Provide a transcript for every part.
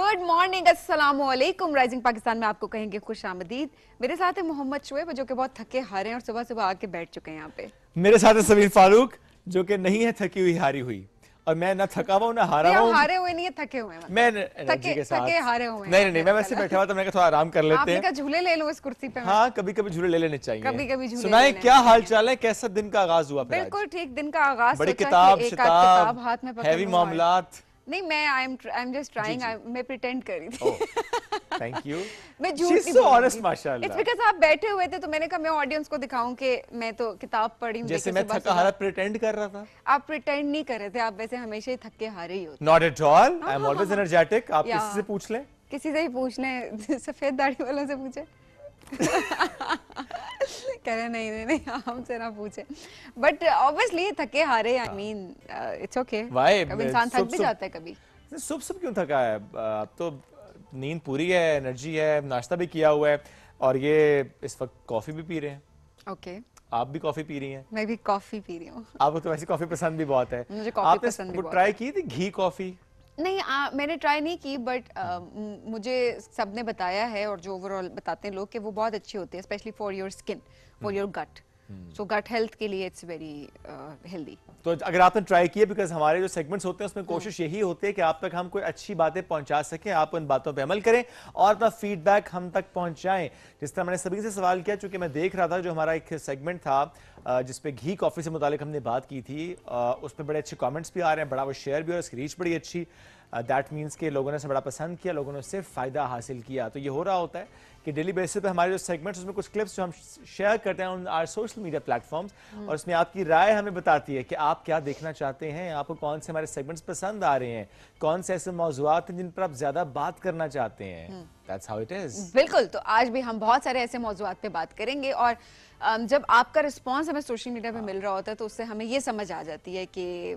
Good morning, अस्सलाम वालेकुम। Rising Pakistan में आपको कहेंगे खुश आमदीद। मेरे साथ है मोहम्मद शुएब जो कि बहुत थके हारे हैं और सुबह सुबह आके बैठ चुके हैं यहाँ पे। मेरे साथ है समीर फारूक जो कि नहीं है थकी हुई हारी हुई, और मैं ना थका हुआ हूं ना हारा हुआ हूं। हारे हुए नहीं है, थके हुए हैं। मैं एनर्जी के साथ थके हारे हुए हैं। नहीं, मैं वैसे बैठा हुआ था, मैंने कहा थोड़ा आराम कर लेते हैं। आपने कहा झूले ले लो इस कुर्सी पे। हाँ, कभी कभी झूले ले लेने चाहिए। कभी कभी झूले सुनाए क्या हाल चाल है, कैसा दिन का आगाज हुआ? बिल्कुल ठीक, दिन का आगाज। बड़ी किताब किताब हाथ में, हैवी मामलात। नहीं, मैं आई एम जस्ट ट्राइंग, मैं प्रिटेंड कर रही थी। Thank you. मैं झूठ नहीं so honest, माशाल्लाह। इट्स बिकॉज़ आप बैठे हुए थे तो मैंने कहा मैं ऑडियंस को दिखाऊं कि मैं तो किताब पढ़ी हूं। जैसे मैं थका हारा प्रिटेंड कर रहा था। आप प्रिटेंड नहीं कर रहे थे, आप वैसे हमेशा ही थके हारे ही होते। Not at all, I am always energetic. आप किसी से पूछ लें, किसी से ही पूछ लें, सफेद दाढ़ी वालों से पूछे। कह रहे नहीं हमसे ना पूछे, बट ऑब्वियसली थके हारे, आई मीन इट्स ओके। कभी इंसान थक भी जाता है कभी। सुबह क्यों थका है? अब तो नींद पूरी है, एनर्जी है, नाश्ता भी किया हुआ है, और ये इस वक्त कॉफी भी पी रहे हैं। ओके, आप भी कॉफी पी रही हैं? मैं भी कॉफी पी रही हूँ। आपको तो वैसे कॉफी पसंद भी बहुत है। मुझे कॉफी पसंद भी बहुत है। ट्राई की थी घी कॉफी? नहीं, मैंने ट्राई नहीं की, बट मुझे सबने बताया है, और जो ओवरऑल बताते हैं लोग कि वो बहुत अच्छी होती है, specially for your skin, for your gut. So gut health के लिए इट्स वेरी हेल्दी। तो अगर आपने ट्राई किया, बिकॉज हमारे जो सेगमेंट्स होते हैं उसमें कोशिश यही होती है कि आप तक हम कोई अच्छी बातें पहुंचा सकें, आप उन बातों पे अमल करें और अपना फीडबैक हम तक पहुंचाएं। जिस तरह मैंने सभी से सवाल किया, चूंकि मैं देख रहा था जो हमारा एक सेगमेंट था जिसपे घी कॉफी से मुतालिक हमने बात की थी, उस पर बड़े अच्छे कमेंट्स भी आ रहे हैं, बड़ा वो शेयर भी, और उसकी रीच बड़ी अच्छी। दैट मीन्स कि लोगों ने इसे बड़ा पसंद किया, लोगों ने उससे फ़ायदा हासिल किया। तो ये हो रहा होता है कि डेली बेसिस पे हमारे जो सेगमेंट्स, उसमें कुछ क्लिप्स जो हम शेयर करते हैं on our social media platforms, और उसमें आपकी राय हमें बताती है कि आप क्या देखना चाहते हैं, आपको कौन से हमारे सेगमेंट्स पसंद आ रहे हैं, कौन से ऐसे मौज़ूआत हैं जिन पर आप ज़्यादा बात करना चाहते हैं। That's how it is. बिल्कुल, तो आज भी हम बहुत सारे ऐसे मौज़ूआत पे बात करेंगे, और जब आपका रिस्पांस हमें सोशल मीडिया पे मिल रहा होता है तो उससे हमें ये समझ आ जाती है कि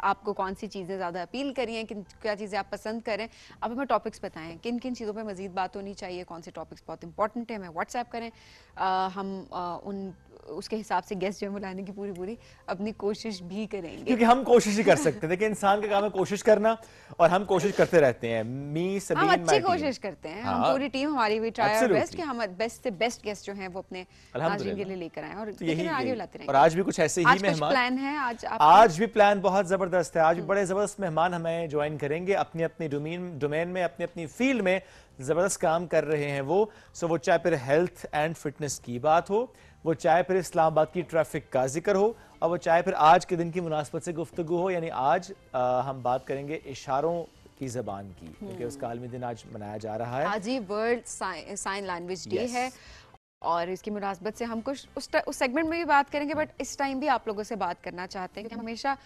आपको कौन सी चीज़ें ज़्यादा अपील करी हैं, क्या चीज़ें आप पसंद करें। आप हमें टॉपिक्स बताएं, किन किन चीज़ों पे मज़ीद बात होनी चाहिए, कौन से टॉपिक्स बहुत इंपॉर्टेंट है, हमें व्हाट्सएप करें। हम उन उसके हिसाब से गेस्ट जो है बुलाने की पूरी अपनी कोशिश भी करेंगे, क्योंकि हम कोशिश ही कर सकते हैं। देखिए, इंसान का काम है कोशिश करना, और हम कोशिश करते रहते हैं। हम अच्छी कोशिश करते हैं। हम पूरी टीम हमारी भी ट्राई आवर बेस्ट कि हम बेस्ट से बेस्ट गेस्ट जो हैं वो अपने नाज़रीन के लिए लेकर आए, और लेकिन आगे बुलाते रहेंगे। और आज भी कुछ ऐसे ही मेहमान प्लान है। आज भी प्लान बहुत जबरदस्त है। आज भी बड़े जबरदस्त मेहमान हमें ज्वाइन करेंगे, अपनी अपनी डोमेन में, अपनी अपनी फील्ड में जबरदस्त काम कर रहे हैं वो। सो वो चाहे फिर हेल्थ एंड फिटनेस की बात हो, वो चाहे फिर इस्लामाबाद की ट्रैफिक का जिक्र हो, और वो चाहे फिर आज के दिन की मुनासबत से गुफ्तगू हो। यानी आज हम बात करेंगे इशारों की ज़बान की, क्योंकि उसका आलमी दिन आज मनाया जा रहा है। आज ही वर्ल्ड साइन लैंग्वेज डे है, और इसकी मुनासबत से हम कुछ उस सेगमेंट में भी बात करेंगे, बट इस टाइम भी आप लोगों से बात करना चाहते हैं कि हम हमेशा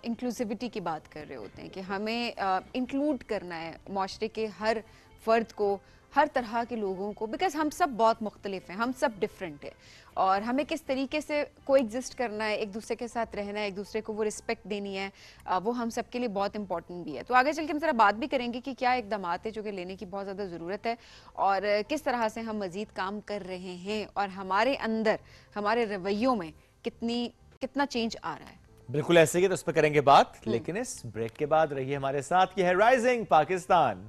इंक्लूसिविटी की बात कर रहे होते हैं कि हमें इंक्लूड करना है माशरे के हर फर्द को, हर तरह के लोगों को, बिकॉज हम सब बहुत मुख्तलिफ हैं, हम सब डिफरेंट हैं, और हमें किस तरीके से कोएग्जिस्ट करना है, एक दूसरे के साथ रहना है, एक दूसरे को वो रिस्पेक्ट देनी है, वो हम सब के लिए बहुत इंपॉर्टेंट भी है। तो आगे चल के हम ज़रा बात भी करेंगे कि क्या इक़दामात है जो कि लेने की बहुत ज़्यादा ज़रूरत है, और किस तरह से हम मज़ीद काम कर रहे हैं, और हमारे अंदर, हमारे रवैयों में कितना चेंज आ रहा है। बिल्कुल ऐसे ही, तो उस पर करेंगे बात, लेकिन इस ब्रेक के बाद रहिए हमारे साथ। ये है rising Pakistan.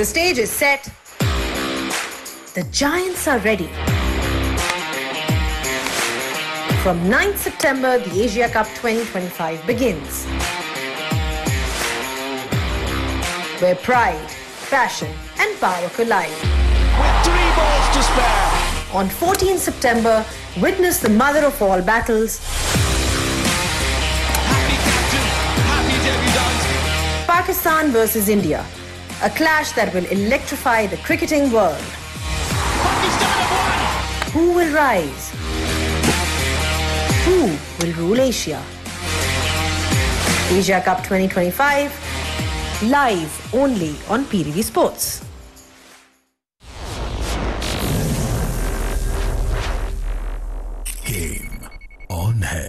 The stage is set. The Giants are ready. From 9th September, the Asia Cup 2025 begins. Where pride, passion, and power collide. With 3 balls to spare. On 14th September, witness the mother of all battles. Happy captain, happy debutants. Pakistan versus India. A clash that will electrify the cricketing world. Pakistan have won. Who will rise? Who will rule Asia? Asia Cup 2025, live only on PTV Sports. Game on है।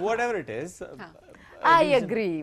Whatever it is. I agree.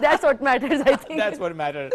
That's what matters, I think. That's what matters.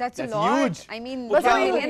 that's a lot. I mean,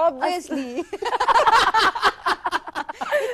Obviously.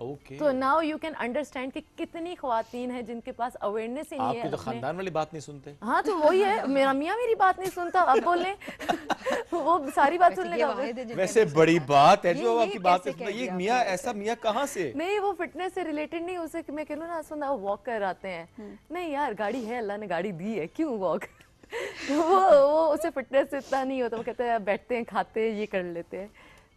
Okay. तो now you can understand कि कितनी ख्वातीन हैं जिनके पास awareness ही नहीं है। आपके तो खानदान वाली बात नहीं सुनते। हाँ तो वही है, मेरा मियाँ मेरी बात नहीं सुनता, अब बोले वो सारी बात सुनने का। वैसे बड़ी बात है जो आपकी बात है, ये मियाँ ऐसा मियाँ कहाँ से? नहीं वो फिटनेस से रिलेटेड नहीं, उसे मैं कह लूँ ना सुना वॉक कर आते हैं, नहीं यार गाड़ी है, अल्लाह ने गाड़ी दी है, क्यों वॉक वो उसे फिटनेस से इतना नहीं होता, वो कहते हैं बैठते हैं खाते हैं ये कर लेते हैं।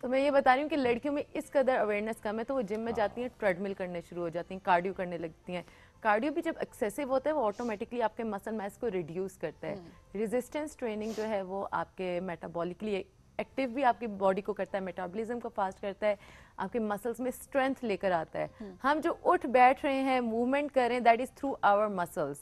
तो मैं ये बता रही हूँ कि लड़कियों में इस कदर अवेयरनेस कम है, तो वो जिम में जाती हैं, ट्रेडमिल करने शुरू हो जाती हैं, कार्डियो करने लगती हैं। कार्डियो भी जब एक्सेसिव होता है वो ऑटोमेटिकली आपके मसल मास को रिड्यूस करता है। रेजिस्टेंस ट्रेनिंग जो है वो आपके मेटाबॉलिकली एक्टिव भी आपकी बॉडी को करता है, मेटाबॉलिज्म को फास्ट करता है, आपके मसल्स में स्ट्रेंथ लेकर आता है। हम जो उठ बैठ रहे हैं, मूवमेंट कर रहे हैं, that is through our muscles.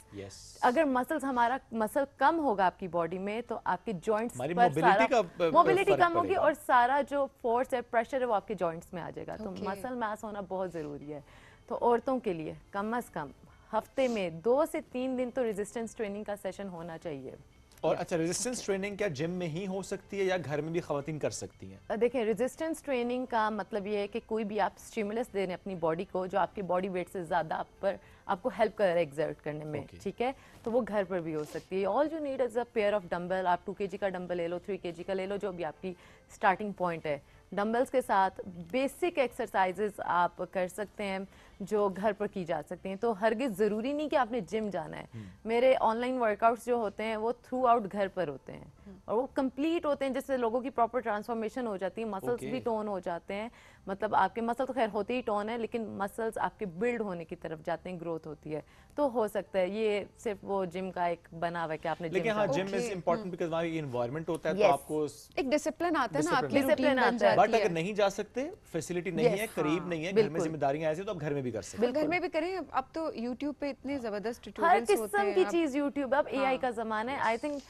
अगर मसल्स हमारा मसल कम होगा आपकी बॉडी में तो आपके जॉइंट्स पर सारा मोबिलिटी कम होगी और सारा जो फोर्स है, प्रेशर है वो आपके जॉइंट्स में आ जाएगा। तो मसल मास होना बहुत ज़रूरी है। तो औरतों के लिए कम से कम हफ्ते में 2 से 3 दिन तो रेजिस्टेंस ट्रेनिंग का सेशन होना चाहिए। और अच्छा, रेजिस्टेंस ट्रेनिंग क्या जिम में ही हो सकती है या घर में भी खवातीन कर सकती हैं? देखिए रेजिस्टेंस ट्रेनिंग का मतलब ये है कि कोई भी आप स्टिमुलस दे रहे हैं अपनी बॉडी को जो आपकी बॉडी वेट से ज़्यादा आप पर आपको हेल्प कर रहा है एक्सर्ट करने में, ठीक है, तो वो घर पर भी हो सकती है। All you need is a pair of dumbbell. आप 2 kg का डंबल ले लो, 3 kg का ले लो, जो भी आपकी स्टार्टिंग पॉइंट है। डंबल्स के साथ बेसिक एक्सरसाइजेस आप कर सकते हैं जो घर पर की जा सकती हैं। तो हरगिज़ ज़रूरी नहीं कि आपने जिम जाना है। मेरे ऑनलाइन वर्कआउट्स जो होते हैं वो थ्रू आउट घर पर होते हैं और वो कंप्लीट होते हैं, जिससे लोगों की प्रॉपर ट्रांसफॉर्मेशन हो जाती है, मसल्स भी टोन हो जाते हैं। मतलब आपके मसल तो खैर होते ही टोन है, लेकिन मसल्स आपके बिल्ड होने की तरफ जाते हैं, ग्रोथ होती है। तो हो सकता है ये सिर्फ वो जिम का एक बना हुआ है कि आपने लेकिन हाँ जिम इज इंपॉर्टेंट बिकॉज़ वहाँ एनवायरनमेंट होता है, तो आपको एक डिसिप्लिन आता है ना, आपकी डिसिप्लिन आता है। बट अगर नहीं जा सकते, फैसिलिटी नहीं है, करीब नहीं है, घर में जिम्मेदारियां ऐसी, तो आप घर में भी कर सकते हैं। घर में भी करें। अब तो YouTube पे इतने जबरदस्त हर ट्यूटोरियल्स होते हैं, किस्म की चीज YouTube। अब AI का जमाना है। आई थिंक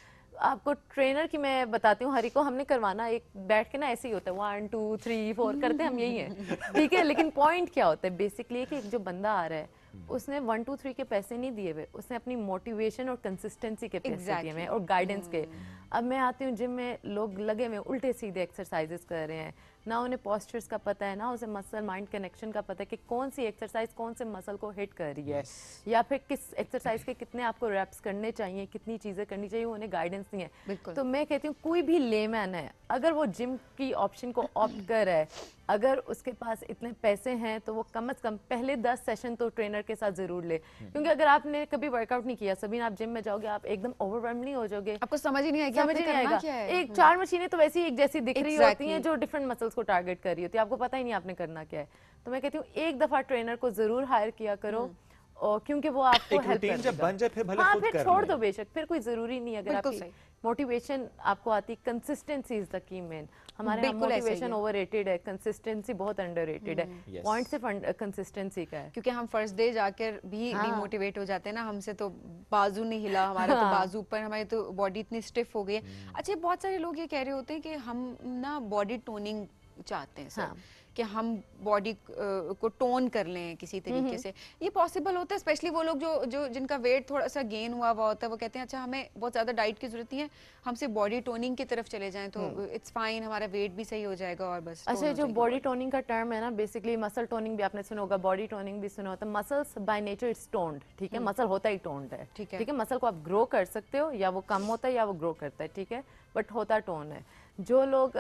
आपको ट्रेनर की मैं बताती हूँ, हरी को हमने करवाना एक बैठ के ना ऐसे ही होता है 1 2 3 4 करते हम यही हैं, ठीक है। लेकिन पॉइंट क्या होता है बेसिकली कि जो बंदा आ रहा है उसने 1 2 3 के पैसे नहीं दिए हुए, उसने अपनी मोटिवेशन और कंसिस्टेंसी के पैसे दिए हुए और गाइडेंस के। अब मैं आती हूँ जिम में, लोग लगे हुए उल्टे सीधे एक्सरसाइजेस कर रहे हैं, ना उन्हें पोस्चर्स का पता है, ना उसे मसल माइंड कनेक्शन का पता है कि कौन सी एक्सरसाइज कौन से मसल को हिट कर रही है, या फिर किस एक्सरसाइज के कितने आपको रैप्स करने चाहिए, कितनी चीज़ें करनी चाहिए, उन्हें गाइडेंस नहीं है। तो मैं कहती हूँ कोई भी लेमैन है अगर वो जिम की ऑप्शन को ऑप्ट कर रहा है, अगर उसके पास इतने पैसे हैं तो वो कम से कम पहले 10 सेशन तो ट्रेनर के साथ जरूर ले। क्योंकि अगर आपने कभी वर्कआउट नहीं किया, सभी आप जिम में जाओगे आप एकदम ओवरवेल्म नहीं हो जाओगे, आपको समझ ही नहीं आएगा, समझ ही नहीं आएगा। एक 4 मशीनें तो वैसे ही एक जैसी दिख रही होती हैं जो डिफरेंट मसल्स को टारगेट कर रही होती है, आपको पता ही नहीं आपने करना क्या है। तो मैं कहती हूँ एक दफा ट्रेनर को जरूर हायर किया करो, और क्योंकि वो आपको हेल्प करेगा। जब बन जाए फिर भले खुद फिर कर छोड़ लें। दो बेशक, फिर कोई जरूरी नहीं। अगर आपकी मोटिवेशन आपको आती, consistency is the key main. हमारे यहाँ मोटिवेशन ओवररेटेड है, कंसिस्टेंसी बहुत अंडररेटेड है। पॉइंट सिर्फ कंसिस्टेंसी का है, क्योंकि हम फर्स्ट डे जाकर भी डिमोटिवेट हो जाते हैं ना, हमसे तो बाजू नहीं हिला, हमारा तो बाजू पर, हमारी तो बॉडी इतनी स्टिफ हो गई है। अच्छा, बहुत सारे लोग ये कह रहे होते हैं कि हम ना बॉडी टोनिंग चाहते हैं सर, कि हम बॉडी को टोन कर लें किसी तरीके से। ये पॉसिबल होता है? स्पेशली वो लोग जो जिनका वेट थोड़ा सा गेन हुआ होता है, वो कहते हैं अच्छा हमें बहुत ज़्यादा डाइट की जरूरत नहीं है, हम सिर्फ बॉडी टोनिंग की तरफ चले जाएं तो इट्स फाइन, हमारा वेट भी सही हो जाएगा और बस। अच्छा, जो बॉडी टोनिंग का टर्म है ना, बेसिकली मसल टोनिंग भी आपने सुना होगा, बॉडी टोनिंग भी सुना होता है। Muscles by nature it's toned, ठीक है, मसल होता ही टोन्ड है, ठीक है। मसल को आप ग्रो कर सकते हो, या वो कम होता है या वो ग्रो करता है, ठीक है, बट होता टोन है। जो लोग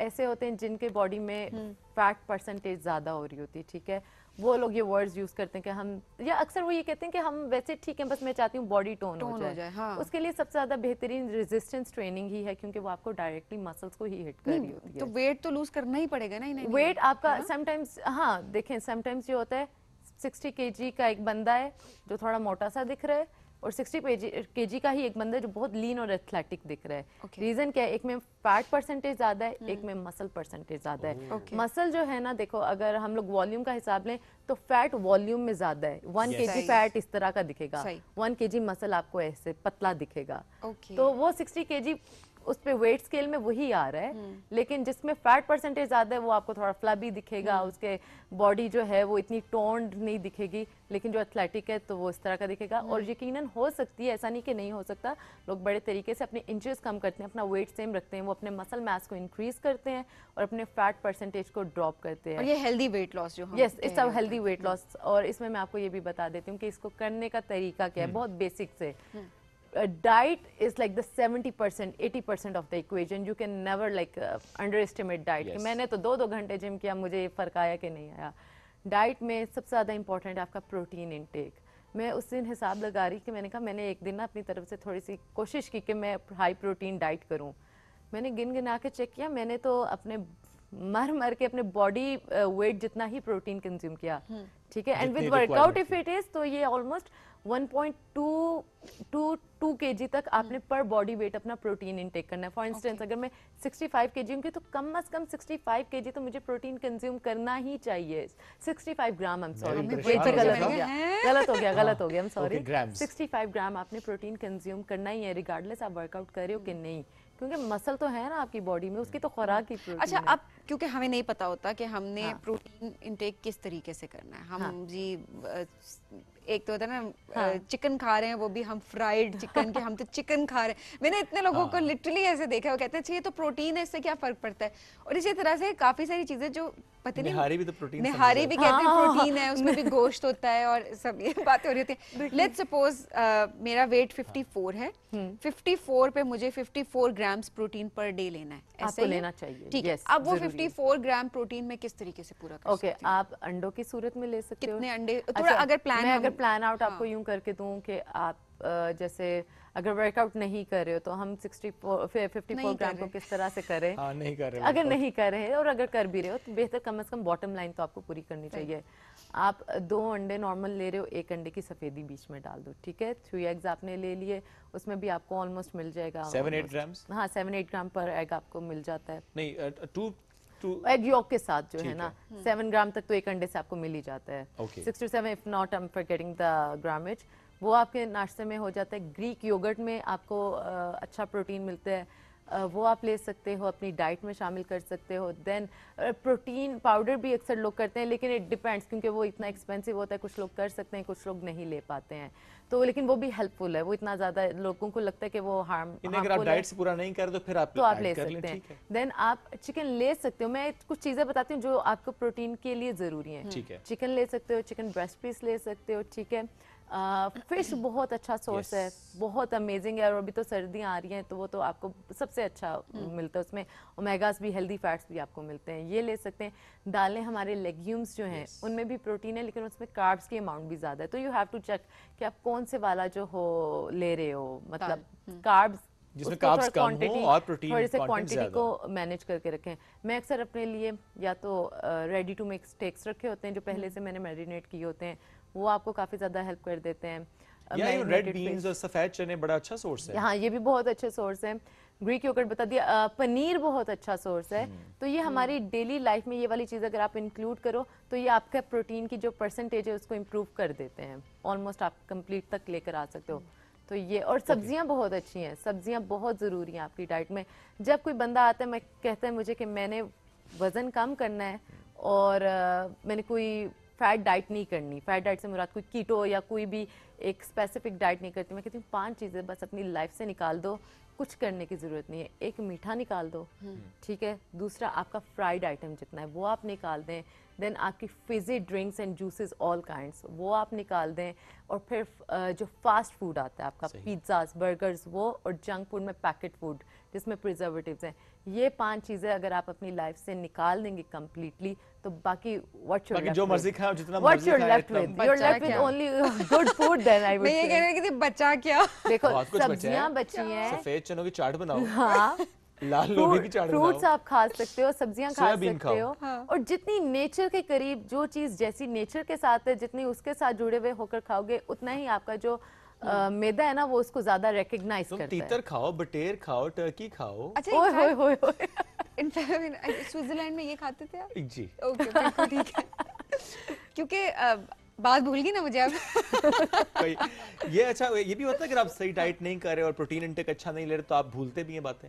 ऐसे होते हैं जिनके बॉडी में फैट परसेंटेज ज़्यादा हो रही होती है, ठीक है, वो लोग ये वर्ड्स यूज़ करते हैं कि हम, या अक्सर वो ये कहते हैं कि हम वैसे ठीक है, बस मैं चाहती हूँ बॉडी टोन हो जाए। हाँ। उसके लिए सबसे ज़्यादा बेहतरीन रेजिस्टेंस ट्रेनिंग ही है, क्योंकि वो आपको डायरेक्टली मसल्स को ही हिट कर रही होती है। तो वेट तो लूज करना ही पड़ेगा ना? नहीं, वेट आपका समटाइम्स, हाँ देखें, समटाइम्स ये होता है 60 kg का एक बंदा है जो थोड़ा मोटा सा दिख रहा है, और 60 kg का ही एक बंदा जो बहुत लीन और एथलेटिक दिख रहा है। रीजन क्या है? एक में फैट परसेंटेज ज्यादा है, एक में मसल परसेंटेज ज्यादा है। मसल जो है ना, देखो अगर हम लोग वॉल्यूम का हिसाब लें तो फैट वॉल्यूम में ज्यादा है। 1 kg फैट इस तरह का दिखेगा, 1 kg मसल आपको ऐसे पतला दिखेगा। तो वो 60 kg उस पे वेट स्केल में वही आ रहा है, लेकिन जिसमें फैट परसेंटेज ज़्यादा है वो आपको थोड़ा फ्लबी दिखेगा, उसके बॉडी जो है वो इतनी टोन्ड नहीं दिखेगी, लेकिन जो एथलेटिक है तो वो इस तरह का दिखेगा। और यकीनन हो सकती है, ऐसा नहीं कि नहीं हो सकता, लोग बड़े तरीके से अपने इंचेस कम करते हैं, अपना वेट सेम रखते हैं, वो अपने मसल मास को इंक्रीज करते हैं और अपने फैट परसेंटेज को ड्रॉप करते हैं। और ये हेल्दी वेट लॉस जो हम yes, it's a healthy weight loss. और इसमें मैं आपको ये भी बता देती हूँ कि इसको करने का तरीका क्या है, बहुत बेसिक से। Diet is like the 70%, 80% of the equation. You can never like underestimate diet. Yes. कि मैंने तो 2-2 घंटे जिम किया, मुझे ये फर्क आया कि नहीं आया। डाइट में सबसे ज़्यादा इंपॉर्टेंट है आपका प्रोटीन इनटेक। मैं उस दिन हिसाब लगा रही कि मैंने कहा मैंने एक दिन ना अपनी तरफ से थोड़ी सी कोशिश की कि मैं हाई प्रोटीन डाइट करूं। मैंने गिन गिना के चेक किया, मैंने तो अपने मर के अपने बॉडी वेट जितना ही प्रोटीन कंज्यूम किया, ठीक है। And with workout if it is, तो ये ऑलमोस्ट 1.2 kg तक आपने पर बॉडी वेट अपना प्रोटीन इनटेक करना है। फॉर इंस्टेंस अगर मैं 65 kg हूँ तो कम से कम 65 kg तो मुझे प्रोटीन कंज्यूम करना ही चाहिए। 65 ग्राम, आई एम सॉरी, गलत हो गया, आई एम सॉरी। 65 ग्राम आपने प्रोटीन कंज्यूम करना ही है, रिगार्डलेस आप वर्कआउट कर रहे हो कि नहीं, क्योंकि मसल तो है ना आपकी बॉडी में, उसकी तो खुराक ही प्रोटीन। अच्छा, अब क्योंकि हमें नहीं पता होता कि हमने प्रोटीन इंटेक किस तरीके से करना है। हम जी एक तो होता है ना, चिकन खा रहे हैं, वो भी हम फ्राइड चिकन के, हम तो चिकन खा रहे हैं। मैंने इतने लोगों को लिटरली ऐसे देखा, वो कहते हैं ये तो प्रोटीन है, इससे क्या फर्क पड़ता है। और इसी तरह से काफी सारी चीजें जो पता नहीं, निहारी भी तो प्रोटीन, निहारी भी कहते हैं प्रोटीन है, उसमें भी गोश्त होता है और सब ये बातें हो रही होती हैं। लेट्स सपोज मेरा वेट 54 है, 54 पे मुझे 54 ग्राम्स प्रोटीन पर डे लेना है, ऐसे लेना चाहिए, ठीक है। अब वो 54 ग्राम प्रोटीन में किस तरीके से पूरा कर सकते हैं? आप अंडों की सूरत में ले सकते हो। कितने अंडे? थोड़ा अगर प्लान आउट आपको यूं करके दूं कि आप जैसे अगर वर्कआउट नहीं कर रहे हो तो हम 54 ग्राम को किस तरह से करें। नहीं कर रहे, अगर नहीं कर रहे और अगर कर भी रहे हो तो बेहतर कम से कम बॉटम लाइन तो आपको पूरी करनी चाहिए। आप 2 अंडे नॉर्मल ले रहे हो, 1 अंडे की सफेदी बीच में डाल दो, ठीक है। 3 एग्स आपने ले लिए, उसमें भी आपको ऑलमोस्ट मिल जाएगा 7-8 ग्राम। हाँ, 7-8 ग्राम पर एग आपको मिल जाता है। नहीं, एग यॉक के साथ जो है ना 7 ग्राम तक तो 1 अंडे से आपको मिल ही जाता है। 6 to 7 if not, I am forgetting the grammage. वो आपके नाश्ते में हो जाता है। ग्रीक योगर्ट में आपको अच्छा प्रोटीन मिलता है, वो आप ले सकते हो, अपनी डाइट में शामिल कर सकते हो। देन प्रोटीन पाउडर भी अक्सर लोग करते हैं, लेकिन इट डिपेंड्स, क्योंकि वो इतना एक्सपेंसिव होता है। कुछ लोग कर सकते हैं, कुछ लोग नहीं ले पाते हैं, तो लेकिन वो भी हेल्पफुल है। वो इतना ज़्यादा लोगों को लगता है कि वो अगर आप डाइट से पूरा नहीं कर तो फिर आप ले सकते हैं। देन आप चिकन ले सकते हो। मैं कुछ चीज़ें बताती हूँ जो आपको प्रोटीन के लिए ज़रूरी है। चिकन ले सकते हो, चिकन ब्रेस्ट पीस ले सकते हो, ठीक है। फिश बहुत अच्छा सोर्स है, बहुत अमेजिंग है। और अभी तो सर्दियाँ आ रही हैं तो वो तो आपको सबसे अच्छा मिलता है, उसमें ओमेगास भी, हेल्दी फैट्स भी आपको मिलते हैं, ये ले सकते हैं। दालें, हमारे लेग्यूम्स जो हैं उनमें भी प्रोटीन है, लेकिन उसमें कार्ब्स की अमाउंट भी ज़्यादा है, तो यू हैव टू चेक कि आप कौन से वाला जो हो ले रहे हो, मतलब कार्ब्स जिसमें कार्ब्स कम हो और प्रोटीन थोड़ी से क्वांटिटी को मैनेज करके रखें। मैं अक्सर अपने लिए या तो रेडी टू मेक स्टेक्स रखे होते हैं जो पहले से मैंने मैरिनेट किए होते हैं, वो आपको काफ़ी ज़्यादा हेल्प कर देते हैं। रेड बीन्स और सफेद चने बड़ा अच्छा सोर्स है। हाँ, ये भी बहुत अच्छे सोर्स है। ग्रीक योगर्ट बता दिया, पनीर बहुत अच्छा सोर्स है। तो ये हमारी डेली लाइफ में ये वाली चीज़ अगर आप इंक्लूड करो तो ये आपका प्रोटीन की जो परसेंटेज है उसको इम्प्रूव कर देते हैं, ऑलमोस्ट आप कंप्लीट तक लेकर आ सकते हो। तो ये, और सब्जियां बहुत अच्छी हैं, सब्जियां बहुत ज़रूरी हैं आपकी डाइट में। जब कोई बंदा आता है, मैं कहता है मुझे कि मैंने वज़न कम करना है और मैंने कोई फैट डाइट नहीं करनी, फैट डाइट से मुराद कोई कीटो या कोई भी एक स्पेसिफिक डाइट नहीं करती, मैं कहती हूँ 5 चीज़ें बस अपनी लाइफ से निकाल दो, कुछ करने की ज़रूरत नहीं है। एक, मीठा निकाल दो, ठीक है। दूसरा, आपका फ्राइड आइटम जितना है वो आप निकाल दें। देन आपकी Fiji drinks and juices all kinds वो आप निकाल दें। और फिर जो फास्ट फूड आता है आपका, पिज़्ज़ास, बर्गर्स, वो, और जंक फूड में पैकेट फूड जिसमें प्रिजर्वेटिव्स हैं, ये 5 चीज़ें अगर आप अपनी लाइफ से निकाल देंगे कम्प्लीटली तो बाकी जो मर्जी खाओ, जितना मर्जी खाओ, left with only good food. Then I would मैं ये कह रही थी बचा क्या, देखो सब्जियां बची हैं, सफेद चनों की चाट बनाओ, हाँ, लाल लोबी की चाट बनाओ, फ्रूट्स आप खा सकते हो, सब्जियां खा सकते हो। और जितनी नेचर के करीब, जो चीज जैसी नेचर के साथ है, जितनी उसके साथ जुड़े हुए होकर खाओगे, उतना ही आपका जो मैदा है ना वो उसको ज्यादा रिकॉग्नाइज करता है। तीतर खाओ, बटेर खाओ, टर्की खाओ। अच्छा, ओए होए होए, स्विट्जरलैंड में ये खाते थे आप? जी, ओके, बिल्कुल ठीक है। क्योंकि बात भूल गई ना मुझे अब। ये अच्छा, ये भी होता है कि आप सही डाइट नहीं कर रहे और प्रोटीन इंटेक अच्छा नहीं ले रहे तो आप भूलते भी हैं बातें।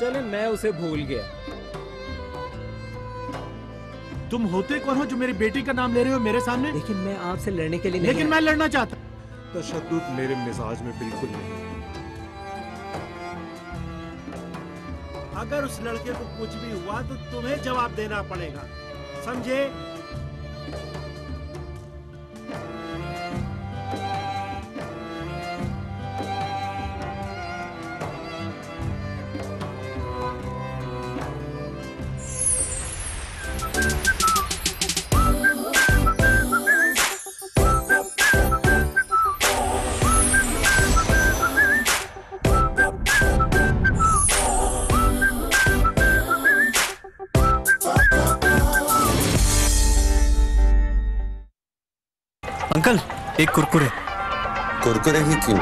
चले मैं उसे भूल गया। तुम होते कौन हो जो मेरी बेटी का नाम ले रहे हो मेरे सामने? लेकिन मैं आपसे लड़ने के लिए नहीं। लेकिन मैं लड़ना चाहता। तशद्दुद मेरे मिजाज में बिल्कुल नहीं। अगर उस लड़के को कुछ भी हुआ तो तुम्हें जवाब देना पड़ेगा, समझे? अंकल एक कुरकुरे। कुरकुरे ही क्यों?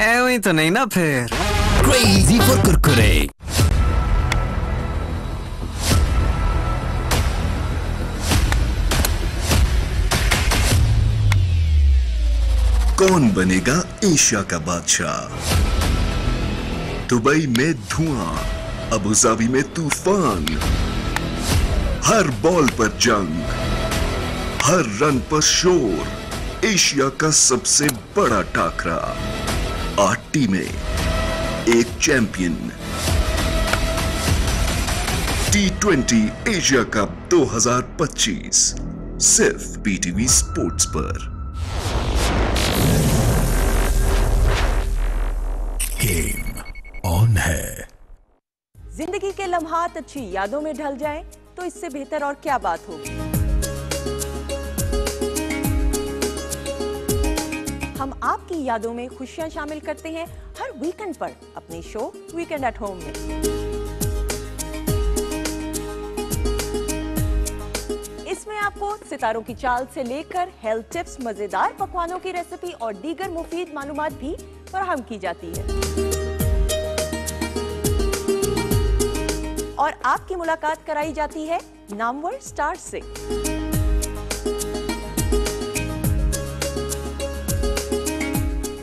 ऐਵੇਂ तो नहीं ना फिर। Crazy for Kurkure. कौन बनेगा एशिया का बादशाह? दुबई में धुआं, अबुधाबी में तूफान, हर बॉल पर जंग, हर रन पर शोर। एशिया का सबसे बड़ा टाकरा, 8 टीमें, एक चैंपियन। T20 एशिया कप 2025 सिर्फ PTV स्पोर्ट्स पर। गेम ऑन है। जिंदगी के लम्हात अच्छी यादों में ढल जाएं तो इससे बेहतर और क्या बात होगी। हम आपकी यादों में खुशियां शामिल करते हैं हर वीकेंड पर अपने शो वीकेंड एट होम में। इसमें आपको सितारों की चाल से लेकर हेल्थ टिप्स, मजेदार पकवानों की रेसिपी और दीगर मुफीद मालूमात भी फराहम की जाती है और आपकी मुलाकात कराई जाती है नामवर स्टार से।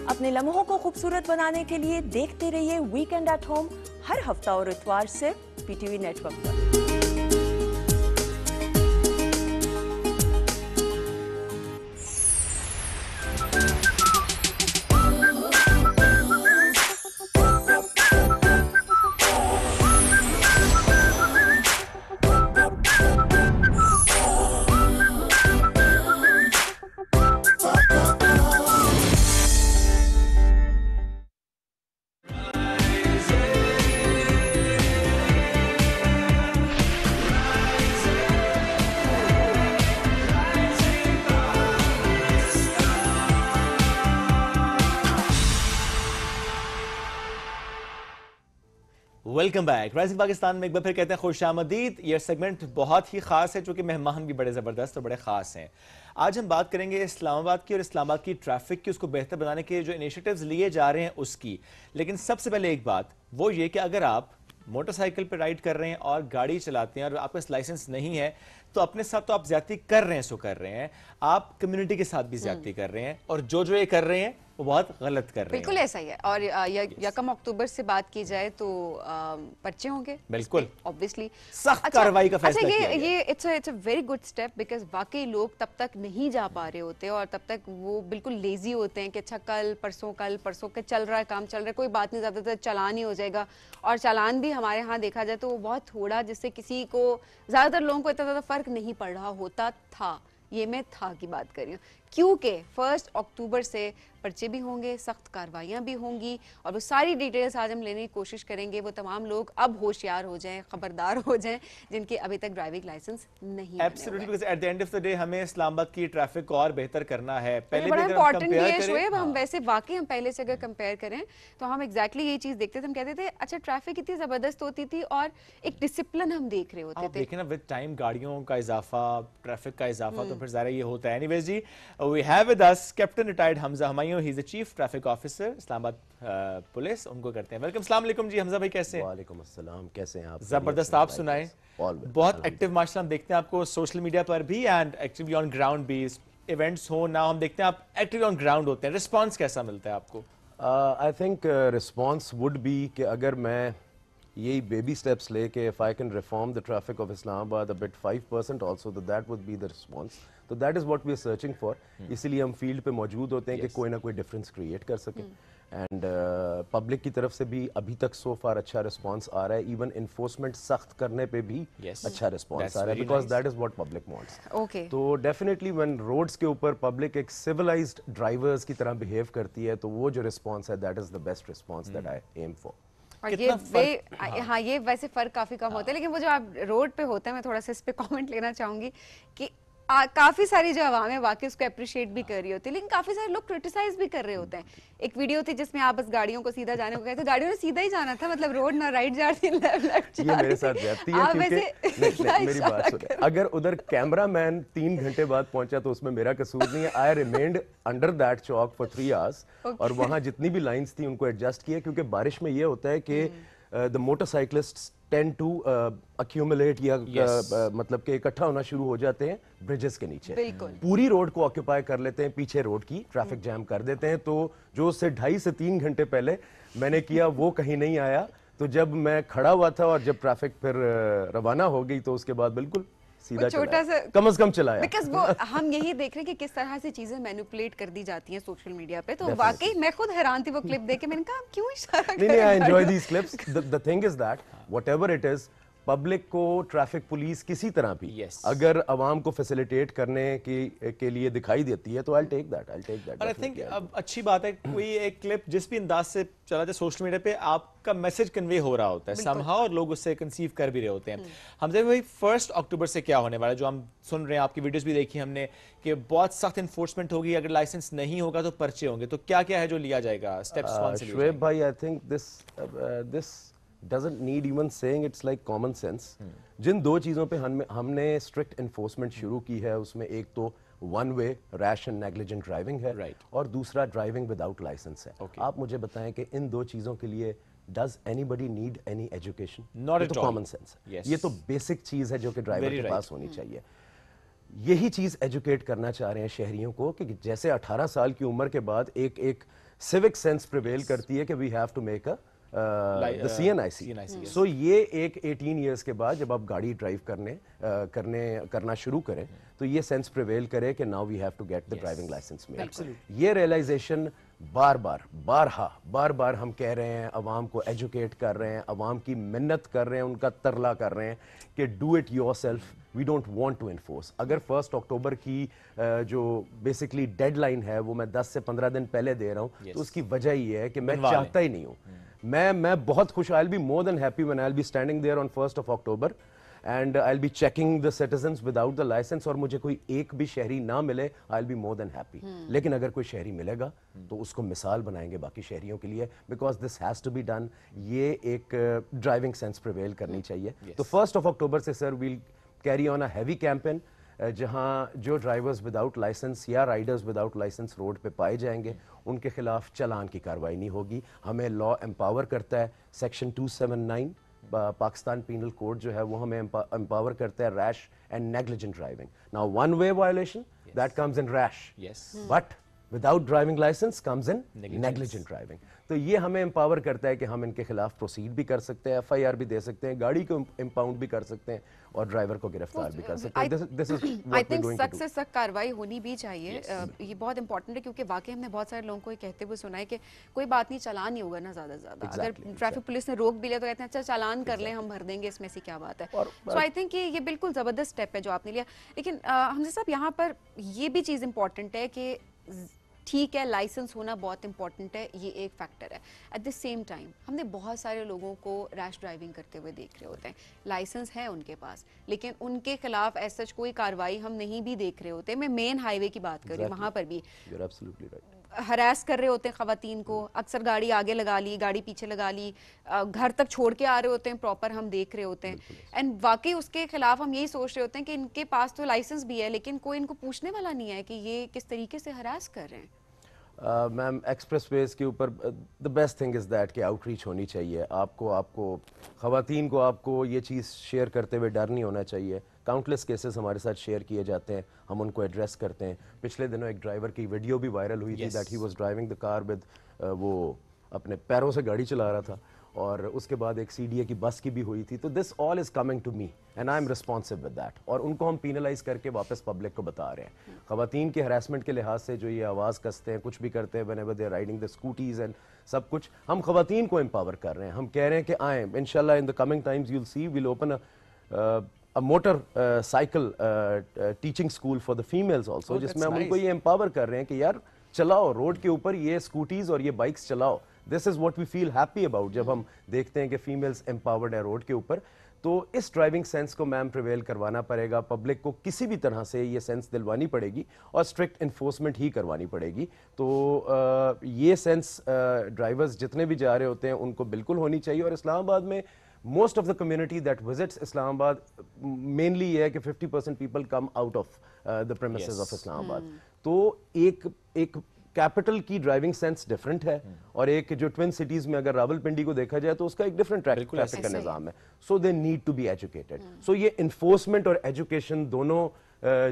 अपने लम्हों को खूबसूरत बनाने के लिए देखते रहिए वीकेंड एट होम हर हफ्ता और इतवार से PTV नेटवर्क पर। Welcome back. राइजिंग पाकिस्तान में एक बार फिर कहते हैं खुशामदीद। ये सेगमेंट बहुत ही खास है क्योंकि मेहमान भी बड़े ज़बरदस्त और बड़े खास हैं। आज हम बात करेंगे इस्लामाबाद की और इस्लामाबाद की ट्रैफिक की, उसको बेहतर बनाने के जो इनिशिएटिव्स लिए जा रहे हैं उसकी। लेकिन सबसे पहले एक बात वो ये कि अगर आप मोटरसाइकिल पर राइड कर रहे हैं और गाड़ी चलाते हैं और आपके पास लाइसेंस नहीं है तो अपने साथ तो आप ज्यादती कर रहे हैं, सो कर रहे हैं, आप कम्युनिटी के साथ भी ज्यादती कर रहे हैं और जो ये कर रहे हैं वो बहुत गलत कर रहे हैं। बिल्कुल ऐसा ही है। और यकम अक्टूबर से बात की जाए तो पर्चे होंगे, बिल्कुल ऑब्वियसली सख्त कार्रवाई का फैसला किया गया। ये it's a very good step because वाकई लोग तब तक नहीं जा पा रहे होते और तब तक वो बिल्कुल लेजी होते हैं कि अच्छा कल परसों के चल रहा है, काम चल रहा है, कोई बात नहीं, ज़्यादातर चालान ही हो जाएगा। और चालान भी हमारे यहाँ देखा जाए तो वो बहुत थोड़ा, जिससे किसी को ज़्यादातर लोगों को इतना ज़्यादा फर्क नहीं पड़ रहा होता था। ये मैं था की बात कर रही हूँ क्योंकि 1 अक्टूबर से पर्चे भी होंगे, सख्त कार्रवाइयाँ भी होंगी और वो सारी डिटेल्स आज हम लेने की कोशिश करेंगे। वो तमाम लोग अब होशियार हो जाएं, खबरदार हो जाएं जिनके अभी तक ड्राइविंग लाइसेंस नहीं है। Absolutely, because at the end of the day हमें इस्लामाबाद की ट्रैफिक को और बेहतर करना है। पहले बड़ा इंपॉर्टेंट ये शोएब, हम वैसे वाकई हम पहले से अगर कंपेयर करें तो हम एग्जैक्टली ये चीज देखते थे। हम कहते थे अच्छा ट्रैफिक इतनी जबरदस्त होती थी और एक डिसिप्लिन हम देख रहे होते थे। लेकिन अब विद टाइम गाड़ियों का इजाफा, ट्रैफिक का इजाफा तो फिर ज़रा ये होता है। एनीवेज जी, we have with us captain retired Hamza Humayun, he is the chief traffic officer Islamabad police. उनको करते हैं वेलकम। अस्सलाम वालेकुम जी हमजा भाई, कैसे हैं? वालेकुम अस्सलाम, कैसे हैं आप? जबरदस्त, आप सुनाएं। बहुत एक्टिव माशाल्लाह हम देखते हैं आपको सोशल मीडिया पर भी एंड एक्टिवली ऑन ग्राउंड भी। इवेंट्स हो ना, हम देखते हैं आप एक्टिव ऑन ग्राउंड होते हैं, रिस्पांस कैसा मिलता है आपको? I think response would be कि अगर मैं यही बेबी स्टेप्स लेके if I can reform the traffic of Islamabad a bit 5% also, तो that would be the response. तो that is what we are searching for. इसीलिए हम फील्ड पे मौजूद होते हैं कि कोई ना कोई डिफरेंस क्रिएट कर सके. एंड पब्लिक की तरफ से भी अभी तक सो फार अच्छा रिस्पांस आ रहा है. इवन इन्फोर्समेंट सख्त करने पे भी अच्छा रिस्पांस आ रहा है, because that is what public wants. Okay, तो डेफिनेटली व्हेन रोड्स के ऊपर पब्लिक एक सिविलाइज्ड ड्राइवर्स की तरह बिहेव करती है, तो वो जो रिस्पांस है that is the best response that I am for. और हाँ, ये वैसे फर्क काफी कम होता है, लेकिन वो जो आप रोड पे होते हैं, मैं थोड़ा सा इस पे कमेंट लेना चाहूंगी कि काफी सारी जो आवाम है वाकई उसको अप्रिशिएट भी कर रही होती है, लेकिन काफी सारे लोग क्रिटिसाइज भी कर रहे होते हैं. एक वीडियो थी जिसमें आप बस गाड़ियों को सीधा जाने को कहते, गाड़ियों ने सीधा ही जाना था, मतलब रोड ना राइट जा रही लेफ्ट जा रही. ये मेरे साथ जाती है क्योंकि नहीं, मेरी बात सुनिए, अगर उधर कैमरामैन 3 घंटे बाद पहुंचा तो उसमें मेरा कसूर नहीं है. आई remained under that Chowk for 3 hours और वहां जितनी भी लाइंस थी उनको एडजस्ट किया, क्योंकि बारिश में ये होता है कि द मोटरसाइकिलिस्ट्स टेंड टू अक्यूमुलेट या मतलब कि इकट्ठा होना शुरू हो जाते हैं ब्रिजेस के नीचे. पूरी रोड को ऑक्यूपाई कर लेते हैं, पीछे रोड की ट्रैफिक जैम कर देते हैं. तो जो उससे 2.5 से 3 घंटे पहले मैंने किया वो कहीं नहीं आया. तो जब मैं खड़ा हुआ था और जब ट्रैफिक फिर रवाना हो गई तो उसके बाद बिल्कुल सीधा छोटा सा कम से कम चलाया. बिकॉज वो हम यही देख रहे हैं कि किस तरह से चीजें मैनिपुलेट कर दी जाती हैं सोशल मीडिया पे. तो वाकई मैं खुद हैरान थी वो क्लिप देख के. मैंने कहा क्यों इशारा कर रहे हैं? I enjoy these clips. The thing is that whatever it is, public को ट्रैफिक पुलिस किसी तरह भी अगर अवाम को फैसिलिटेट करने के लिए दिखाई देती है तो I take that. I think अब अच्छी बात है कोई एक क्लिप जिस भी अंदाज से चला जाए सोशल मीडिया पे, आपका मैसेज कन्वे हो रहा होता है समहाउ और लोग उससे कंसीव कर भी रहे होते हैं. हम देखिए भाई 1 अक्टूबर से क्या होने वाला है, जो हम सुन रहे हैं, आपकी वीडियोस भी देखी हमने कि बहुत सख्त इन्फोर्समेंट होगी, अगर लाइसेंस नहीं होगा तो पर्चे होंगे. तो क्या क्या है जो लिया जाएगा स्टेप्स? कौन से? शुएब भाई, I think this doesn't need even saying, it's like common sense. जिन 2 चीज़ों पे हमने स्ट्रिक्ट इन्फोर्समेंट शुरू की है, उसमें एक तो 1 वे रैश एंड नेग्लिजेंट ड्राइविंग है, और दूसरा ड्राइविंग विदाउट लाइसेंस है. आप मुझे बताएं कि इन 2 चीज़ों के लिए does anybody need any education? Not at all. Common sense है. ये तो बेसिक चीज़ है जो कि ड्राइवर के पास होनी चाहिए. यही चीज़ एजुकेट करना चाह रहे हैं शहरियों को कि जैसे 18 साल की उम्र के बाद एक सिविक सेंस प्रिवेल करती है कि we have to make the CNIC. So ये एक 18 ईयर्स के बाद जब आप गाड़ी ड्राइव करना शुरू करें तो ये सेंस प्रिवेल करे कि now we have to get the driving licence में. ये रियलाइजेशन बार बार हम कह रहे हैं, अवाम को एजुकेट कर रहे हैं, अवाम की मिन्नत कर रहे हैं, उनका तरला कर रहे हैं कि do it yourself, we don't want to enforce. अगर 1 अक्टूबर की जो बेसिकली डेडलाइन है वो मैं 10 से 15 दिन पहले दे रहा हूँ, तो उसकी वजह ये है कि मैं चाहता ही नहीं हूँ. मैं बहुत खुश, I will be more than happy when I will be standing there on 1 October and I will be checking the citizens without the licence. और मुझे कोई एक भी शहरी ना मिले, I will be more than happy. लेकिन अगर कोई शहरी मिलेगा तो उसको मिसाल बनाएंगे बाकी शहरियों के लिए, because this has to be done. ये एक ड्राइविंग सेंस प्रिवेल करनी चाहिए. तो 1 अक्टूबर से sir will carry on a heavy campaign, जहां जो ड्राइवर्स विदाउट लाइसेंस या राइडर्स विदाउट लाइसेंस रोड पे पाए जाएंगे उनके खिलाफ चालान की कार्रवाई नहीं होगी. हमें लॉ एम्पावर करता है. सेक्शन 279 पाकिस्तान पीनल कोड जो है वो हमें एम्पावर करता है rash and negligent driving. Now 1 way violation that comes in rash, but without driving licence comes in negligent driving. तो ये हमें एम्पावर करता है कि हम इनके खिलाफ प्रोसीड भी कर सकते हैं, FIR भी दे सकते हैं, गाड़ी को इम्पाउंड भी कर सकते हैं और ड्राइवर को गिरफ्तार भी कर सकते हैं. दिस इज आई थिंक सख्त से सख्त कार्रवाई होनी भी चाहिए. ये बहुत इंपॉर्टेंट है क्योंकि वाकई हमने बहुत सारे लोगों को ये कहते हुए सुना है कि कोई बात नहीं, चालान नहीं होगा ना ज्यादा से ज्यादा. अगर ट्रैफिक पुलिस ने रोक भी लिया तो कहते हैं अच्छा चालान कर लें, हम भर देंगे, इसमें से क्या बात है. सो आई थिंक ये बिल्कुल जबरदस्त स्टेप है जो आपने लिया. लेकिन हमसे साहब यहाँ पर ये भी चीज़ इंपॉर्टेंट है कि ठीक है लाइसेंस होना बहुत इंपॉर्टेंट है, ये एक फैक्टर है. एट द सेम टाइम हमने बहुत सारे लोगों को रैश ड्राइविंग करते हुए देख रहे होते हैं, लाइसेंस है उनके पास लेकिन उनके खिलाफ ऐसा कोई कार्रवाई हम नहीं भी देख रहे होते. मैं मेन हाईवे की बात कर रही हूँ, वहाँ पर भी हरास कर रहे होते हैं खवातीन को. अक्सर गाड़ी आगे लगा ली, गाड़ी पीछे लगा ली, घर तक छोड़ के आ रहे होते हैं, प्रॉपर हम देख रहे होते हैं. एंड वाकई उसके खिलाफ हम यही सोच रहे होते हैं कि इनके पास तो लाइसेंस भी है लेकिन कोई इनको पूछने वाला नहीं है कि ये किस तरीके से हरास कर रहे हैं. मैम एक्सप्रेस वेज के ऊपर the best thing is that कि आउटरीच होनी चाहिए. आपको खवातीन को आपको ये चीज़ शेयर करते हुए डर नहीं होना चाहिए. काउंटलेस केसेस हमारे साथ शेयर किए जाते हैं, हम उनको एड्रेस करते हैं. पिछले दिनों एक ड्राइवर की वीडियो भी वायरल हुई थी that he was driving the car with वो अपने पैरों से गाड़ी चला रहा था, और उसके बाद एक CDA की बस की भी हुई थी. तो this all is coming to me and I am responsive with that, और उनको हम पीनलाइज करके वापस पब्लिक को बता रहे हैं. ख़वातीन के हरासमेंट के लिहाज से जो ये आवाज़ कसते हैं, कुछ भी करते हैं whenever they are riding the scooties and सब कुछ, हम ख़वातीन को एम्पावर कर रहे हैं. हम कह रहे हैं कि आएँ, इंशाल्लाह in the coming times you will see will open a motor cycle teaching school for the females also, जिसमें हम उनको ये एम्पावर कर रहे हैं कि यार चलाओ रोड के ऊपर ये स्कूटीज़ और ये बाइक्स चलाओ. This is what we feel happy about जब हम देखते हैं कि फीमेल्स एम्पावर्ड है रोड के ऊपर. तो इस ड्राइविंग सेंस को मैम प्रिवेल करवाना पड़ेगा, पब्लिक को किसी भी तरह से ये सेंस दिलवानी पड़ेगी और स्ट्रिक्ट इन्फोर्समेंट ही करवानी पड़ेगी. तो ये सेंस ड्राइवर्स जितने भी जा रहे होते हैं उनको बिल्कुल होनी चाहिए. और इस्लामाबाद में most of the community that visits Islamabad mainly ये है कि 50% people come out of the premises of Islamabad. तो एक कैपिटल की ड्राइविंग सेंस डिफरेंट है, और एक जो ट्विन सिटीज में अगर रावलपिंडी को देखा जाए तो उसका एक डिफरेंट ट्रैफिक का निज़ाम है. So they need to be educated. So ये इन्फोर्समेंट और एजुकेशन दोनों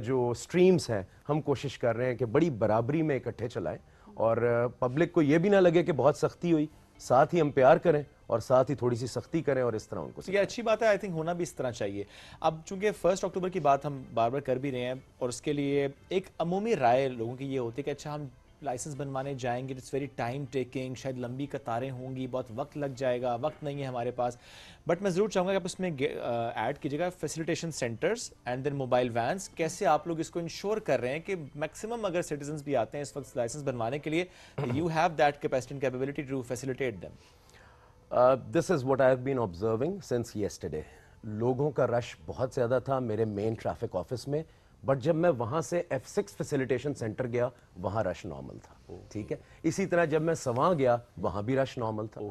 जो स्ट्रीम्स हैं हम कोशिश कर रहे हैं कि बड़ी बराबरी में इकट्ठे चलाएं, और पब्लिक को ये भी ना लगे कि बहुत सख्ती हुई, साथ ही हम प्यार करें और साथ ही थोड़ी सी सख्ती करें, और इस तरह उनको. ये अच्छी बात है, आई थिंक होना भी इस तरह चाहिए. अब चूंकि 1 अक्टूबर की बात हम बार बार कर भी रहे हैं, और उसके लिए एक अमूमी राय लोगों की ये होती है कि अच्छा हम लाइसेंस बनवाने जाएंगे, इट्स वेरी टाइम टेकिंग, शायद लंबी कतारें होंगी, बहुत वक्त लग जाएगा, वक्त नहीं है हमारे पास. बट मैं ज़रूर चाहूँगा कि आप उसमें ऐड कीजिएगा facilitation centres and then mobile vans. कैसे आप लोग इसको इंश्योर कर रहे हैं कि मैक्सिमम अगर सिटीजन्स भी आते हैं इस वक्त लाइसेंस बनवाने के लिए, you have that capacity and capability to facilitate them. This is what I have been observing since yesterday. लोगों का रश बहुत ज़्यादा था मेरे मेन ट्रैफिक ऑफिस में, बट जब मैं वहाँ से F6 फैसिलिटेशन सेंटर गया वहाँ रश नॉर्मल था. ठीक है, इसी तरह जब मैं सवां गया वहाँ भी रश नॉर्मल था.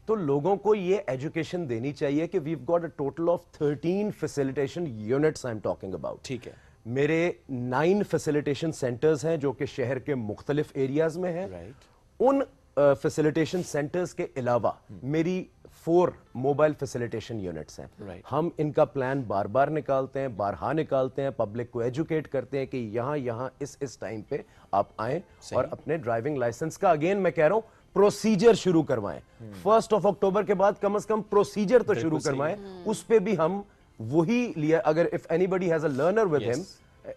तो लोगों को ये एजुकेशन देनी चाहिए कि we've got a total of 13 facilitation units I am talking about. ठीक है, मेरे 9 फैसिलिटेशन सेंटर्स हैं जो कि शहर के मुख्तलिफ एरियाज में हैं. उन फैसिलिटेशन सेंटर्स के अलावा मेरी 4 मोबाइल फैसिलिटेशन यूनिट्स हैं. हम इनका प्लान बार बार निकालते हैं, बारहा निकालते हैं, पब्लिक को एजुकेट करते हैं कि यहाँ इस टाइम पे आप आएं और अपने ड्राइविंग लाइसेंस का, अगेन मैं कह रहा हूँ, प्रोसीजर शुरू करवाएं. 1 अक्टूबर के बाद कम से कम प्रोसीजर तो शुरू करवाएं. उस पे भी हम वही लिया, अगर if anybody has a learner with him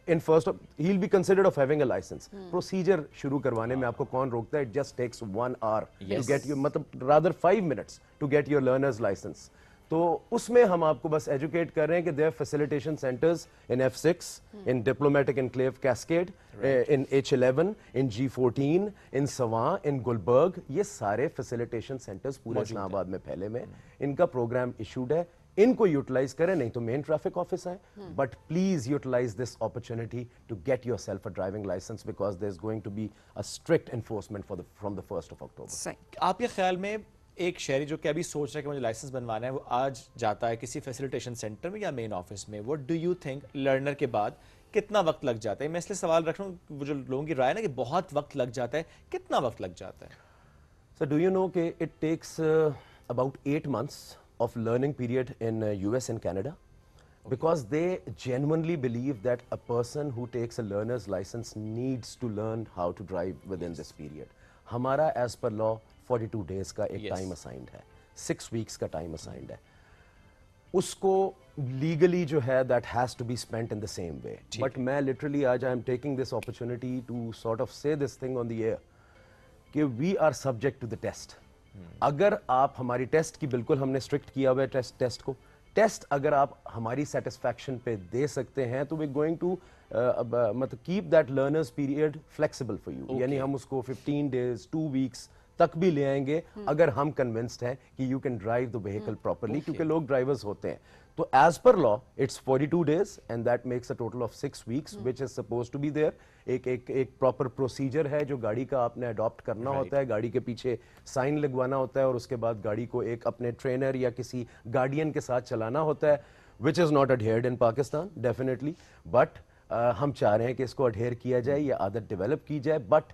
in first he'll be considered of having a license. Procedure शुरू करवाने में आपको कौन रोकता है? It just takes 1 hour to get you, मतलब rather 5 minutes to get your learner's license. तो उसमें हम आपको बस एजुकेट कर रहे हैं कि there are facilitation centers in F6, in Diplomatic Enclave Cascade, in H11, in G14, in Sawan, in Gulberg. ये सारे facilitation centers पूरे इस्लामाबाद में फैले में. इनका प्रोग्राम इशूड है, इनको यूटिलाइज करें, नहीं तो मेन ट्रैफिक ऑफिस है. But please utilise this opportunity to get yourself a driving licence because there is going to be a strict enforcement from the 1 October. आपके ख्याल में एक शहरी जो कि अभी सोच रहा है कि मुझे लाइसेंस बनवाना है, वो आज जाता है किसी फैसिलिटेशन सेंटर में या मेन ऑफिस में, what do you think learner के बाद कितना वक्त लग जाता है? मैं इसलिए सवाल रख रहा हूँ, वो जो लोगों की राय है ना कि बहुत वक्त लग जाता है, कितना वक्त लग जाता है? सो डू यू नो कि it takes about 8 months of learning period in US and Canada, because they genuinely believe that a person who takes a learner's license needs to learn how to drive within this period. हमारा as per law 42 days का एक time assigned है, 6 weeks का time assigned है. उसको legally जो है that has to be spent in the same way. But मैं literally आज I am taking this opportunity to sort of say this thing on the air कि we are subject to the test. अगर आप हमारी test की, बिल्कुल हमने strict किया हुआ है टेस्ट को, टेस्ट अगर आप हमारी सेटिस्फैक्शन पे दे सकते हैं तो वी गोइंग टू मतलब keep that learners period flexible for you. यानी हम उसको 15 days 2 weeks तक भी ले आएंगे अगर हम कन्विंस्ड हैं कि you can drive the vehicle properly, क्योंकि लोग ड्राइवर्स होते हैं. तो as per law it's 42 days and that makes a total of 6 weeks which is suppose to be there. एक प्रॉपर प्रोसीजर है जो गाड़ी का आपने अडॉप्ट करना होता है, गाड़ी के पीछे साइन लगवाना होता है और उसके बाद गाड़ी को एक अपने ट्रेनर या किसी गार्डियन के साथ चलाना होता है, which is not adhered in Pakistan definitely. But हम चाह रहे हैं कि इसको अडहेयर किया जाए, या आदत डेवलप की जाए. But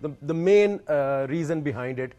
the main reason behind it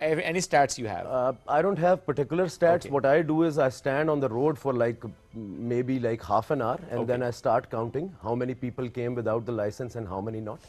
Any stats you have? I don't have particular stats. Okay. What I do is I stand on the road for maybe half an hour and then I start counting how many people came without the license and how many not.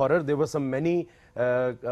horror there were some many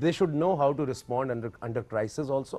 they should know how to respond under crisis also.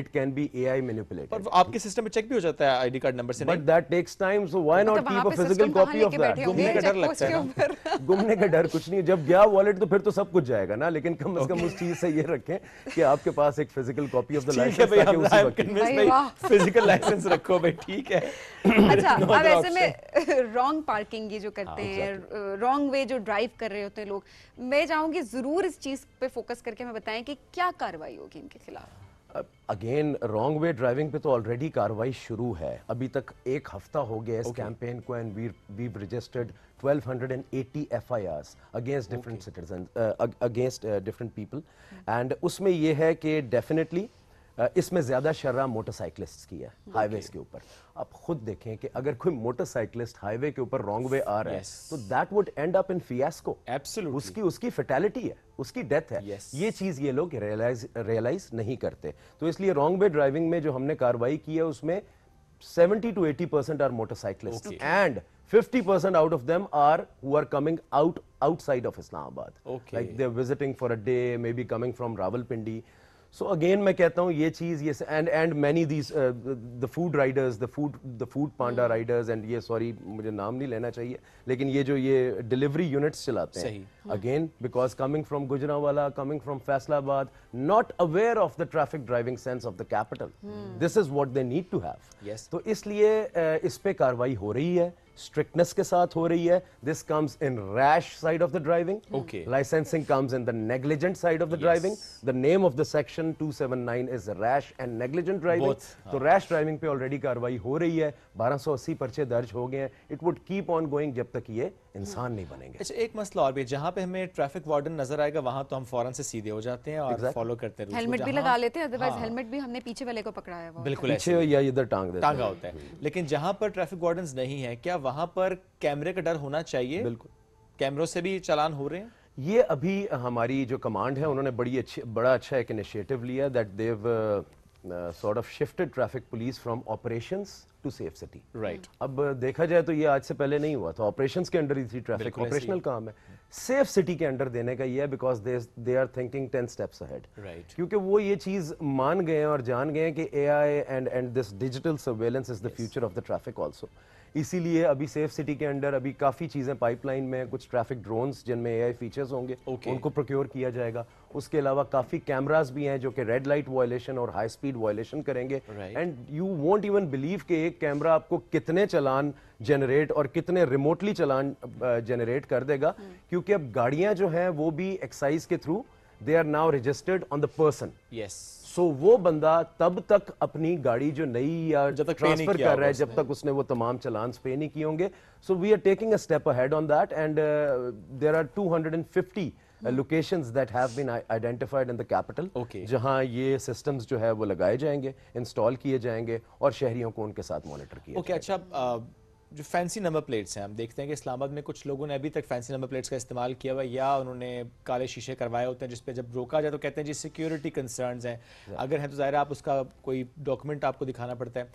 it can be AI manipulated. और आपके system में check भी हो जाता है ID card number से But that takes time, so why not keep a physical copy of that? घूमने का डर लगता है ना? घूमने का डर कुछ नहीं है, जब गया वॉलेट तो फिर तो सब कुछ जाएगा ना, लेकिन कम से कम उस चीज से ये रखें कि आपके पास एक physical copy of the licence है कि उसी वक्त फिजिकल लाइसेंस रखो भाई, ठीक है। अच्छा, अब ऐसे में रॉन्ग पार्किंग ये जो करते हैं, रॉन्ग वे जो ड्राइव कर रहे होते हैं लोग, मैं चाहूंगी जरूर इस चीज पे फोकस करके हमें बताएं कि क्या कार्रवाई होगी इनके खिलाफ। अगेन रॉन्ग वे ड्राइविंग पे तो ऑलरेडी कार्रवाई शुरू है, अभी तक एक हफ्ता हो गया इस कैंपेन को, and we registered 1280 FIRs against different citizen, against different people, and उसमें ये है कि डेफिनेटली इसमें ज्यादा शर्रा मोटरसाइकिलिस्ट्स की है हाईवेज के ऊपर। आप खुद देखें कि अगर कोई मोटरसाइकिलिस्ट हाईवे के ऊपर रॉन्ग वे आ रहा है तो that would and up in fiasco. Absolutely उसकी फैटेलिटी है, उसकी डेथ है। ये चीज ये लोग रियलाइज नहीं करते, तो इसलिए रॉन्ग वे ड्राइविंग में जो हमने कार्रवाई की है उसमें 70 to 80% are motorcyclists, and 50% out of them are who are coming outside of Islamabad. Like they're visiting for a day, maybe coming from Rawalpindi. So again मैं कहता हूँ ये चीज ये and many these the food riders, the food panda riders, and ये sorry मुझे नाम नहीं लेना चाहिए, लेकिन ये जो ये delivery units चलाते हैं again because coming from Gujranwala, coming from Faisalabad, not aware of the traffic driving sense of the capital. This is what they need to have. तो इसलिए इस पे कार्रवाई हो रही है, strictness के साथ हो रही है. This comes in rash side of the driving. Licensing comes in the negligent side of the driving. The name of the section 279 is rash and negligent driving. तो rash driving पे already कार्रवाई हो रही है, 1280 पर्चे दर्ज हो गए हैं. It would keep on going जब तक ये इंसान नहीं बनेंगे. अच्छा, एक मसला और भी, जहाँ पे हमें ट्रैफिक वार्डन नजर आएगा वहाँ तो हम फौरन से सीधे हो जाते हैं और फॉलो करते हैं. हेलमेट भी लगा लेते हैं, अदरवाइज हेलमेट भी हमने पीछे वाले को पकड़ाया है, बिल्कुल पीछे या इधर टांगा होता है. लेकिन जहाँ पर ट्रैफिक वार्डन्स नहीं है, क्या वहाँ पर कैमरे का डर होना चाहिए? बिल्कुल. कैमरों से भी चालान हो रहे हैं? ये अभी हमारी जो कमांड है उन्होंने बड़ा अच्छा एक इनिशिएटिव लिया, that they've sort of shifted traffic police from operations to safe city. Right. अब देखा जाए तो ये आज से पहले नहीं हुआ था, ऑपरेशंस के अंडर ही थी ट्रैफिक, ऑपरेशनल काम है. सेफ सिटी के अंडर देने का ये है because they are thinking 10 steps ahead. Right. क्योंकि वो ये चीज मान गए हैं और जान गए हैं कि AI and this digital surveillance is the future of the traffic also. इसीलिए अभी सेफ सिटी के अंडर अभी काफ़ी चीज़ें पाइपलाइन में, कुछ ट्रैफिक ड्रोन्स जिनमें AI फीचर्स होंगे उनको प्रोक्योर किया जाएगा. उसके अलावा काफ़ी कैमरास भी हैं जो कि रेड लाइट वायलेशन और हाई स्पीड वायलेशन करेंगे. And you won't even believe कि एक कैमरा आपको कितने चलान जनरेट और कितने रिमोटली चलान जनरेट कर देगा, क्योंकि अब गाड़ियां जो हैं वो भी एक्साइज के through they are now registered on the person. So वो बंदा तब तक अपनी गाड़ी जो नई या जब तक ट्रांसफर कर रहा है, जब तक उसने वो तमाम चलान पे नहीं किए होंगे. So we are taking a step ahead on that, and there are 250 locations that have been identified in the capital, जहां ये systems जो है वो लगाए जाएंगे, इंस्टॉल किए जाएंगे और शहरियों को उनके साथ मॉनिटर किया जाएगा. अच्छा, जो फैंसी नंबर प्लेट्स हैं, हम देखते हैं कि इस्लामाबाद में कुछ लोगों ने अभी तक फैंसी नंबर प्लेट्स का इस्तेमाल किया हुआ, या उन्होंने काले शीशे करवाए होते हैं जिस पे जब रोका जाए तो कहते हैं जी सिक्योरिटी कंसर्न्स हैं. अगर है तो ज़ाहिर है आप उसका कोई डॉक्यूमेंट आपको दिखाना पड़ता है.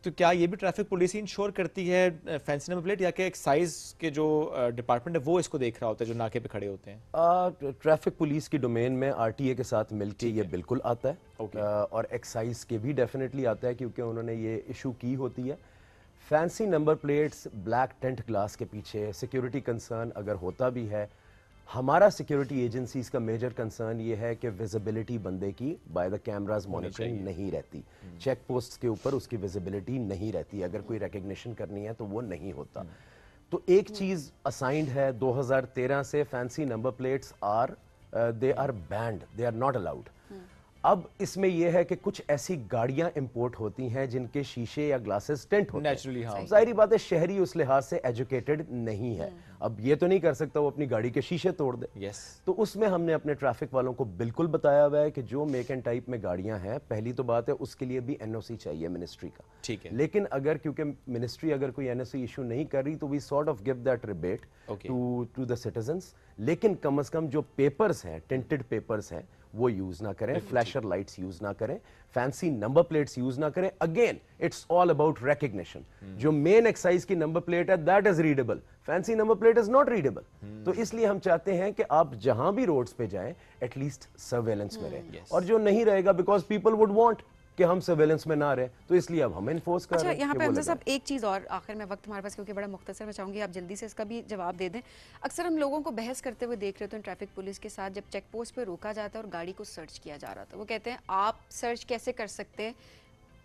तो क्या ये भी ट्रैफिक पुलिस इंश्योर करती है फैंसी नंबर प्लेट, या कि एक्साइज के जो डिपार्टमेंट है वो इसको देख रहा होता है जो नाके पे खड़े होते हैं? ट्रैफिक पुलिस की डोमेन में RTA के साथ मिलके ये बिल्कुल आता है. और एक्साइज के भी डेफिनेटली आता है क्योंकि उन्होंने ये इशू की होती है. Fancy number plates black tent glass के पीछे सिक्योरिटी कंसर्न अगर होता भी है, हमारा सिक्योरिटी एजेंसीज का मेजर कंसर्न ये है कि विजिबिलिटी बंदे की बाय द कैमरास मॉनिटरिंग नहीं रहती. चेक पोस्ट के ऊपर उसकी विजिबिलिटी नहीं रहती. अगर कोई रिकग्निशन करनी है तो वो नहीं होता. तो एक चीज़ असाइंड है 2013 से, fancy number plates they are banned, they are not allowed. अब इसमें यह है कि कुछ ऐसी गाड़ियां इंपोर्ट होती हैं जिनके शीशे या ग्लासेस टेंट होते हैं. जाहिर बात है शहरी उस लिहाज से एजुकेटेड नहीं है. अब ये तो नहीं कर सकता वो अपनी गाड़ी के शीशे तोड़ दे. तो उसमें हमने अपने ट्रैफिक वालों को बिल्कुल बताया हुआ है कि जो मेक एंड टाइप में गाड़ियां हैं, पहली तो बात है उसके लिए भी NOC चाहिए मिनिस्ट्री का. ठीक है. लेकिन अगर क्योंकि मिनिस्ट्री अगर कोई NOC इशू नहीं कर रही तो we sort of give that rebate to the citizens. लेकिन कम से कम जो पेपर्स हैं, टिंटेड पेपर्स हैं, वो यूज ना करें, फ्लैशर लाइट्स यूज ना करें, फैंसी नंबर प्लेट्स यूज ना करें. Again it's all about recognition. जो मेन एक्साइज की नंबर प्लेट है that is readable. Fancy number plate is not readable. तो इसलिए हम चाहते हैं कि आप जहां भी रोड्स पे जाएं एटलीस्ट सर्वेलेंस में रहें. और जो नहीं रहेगा, बिकॉज पीपल वुड वांट कि हम सर्वेलेंस में ना रहे, तो इसलिए अब हम इन्फोर्स कर रहे हैं. अच्छा, यहाँ पे हमजा साहब एक चीज़ और आखिर में, वक्त हमारे पास क्योंकि बड़ा मुख्तसर, मैं चाहूँगी आप जल्दी से इसका भी जवाब दे दें. अक्सर हम लोगों को बहस करते हुए देख रहे होते हैं ट्रैफिक पुलिस के साथ, जब चेक पोस्ट पे रोका जाता है और गाड़ी को सर्च किया जा रहा था, वो कहते हैं आप सर्च कैसे कर सकते हैं,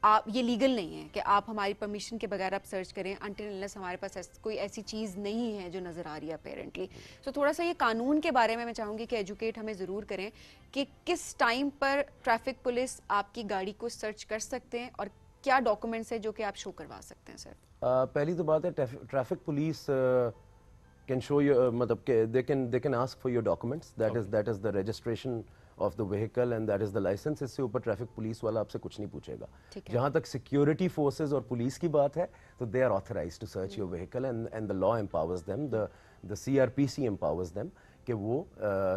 आप ये लीगल नहीं है कि आप हमारी परमिशन के बगैर आप सर्च करें, अनटिल अनलेस हमारे पास कोई ऐसी चीज़ नहीं है जो नज़र आ रही है अपेरेंटली. तो थोड़ा सा ये कानून के बारे में मैं चाहूँगी कि एजुकेट हमें ज़रूर करें कि किस टाइम पर ट्रैफिक पुलिस आपकी गाड़ी को सर्च कर सकते हैं और क्या डॉक्यूमेंट्स है जो कि आप शो करवा सकते हैं. सर, पहली तो बात है, traffic police can show you, मतलब they can ask for your documents. That is the registration of the vehicle and that is the licence. इससे ऊपर ट्रैफिक पुलिस वाला आपसे कुछ नहीं पूछेगा. जहां तक सिक्योरिटी फोर्सेस और पुलिस की बात है, तो they are authorised to search your vehicle and the law empowers them, the CRPC empowers them कि वो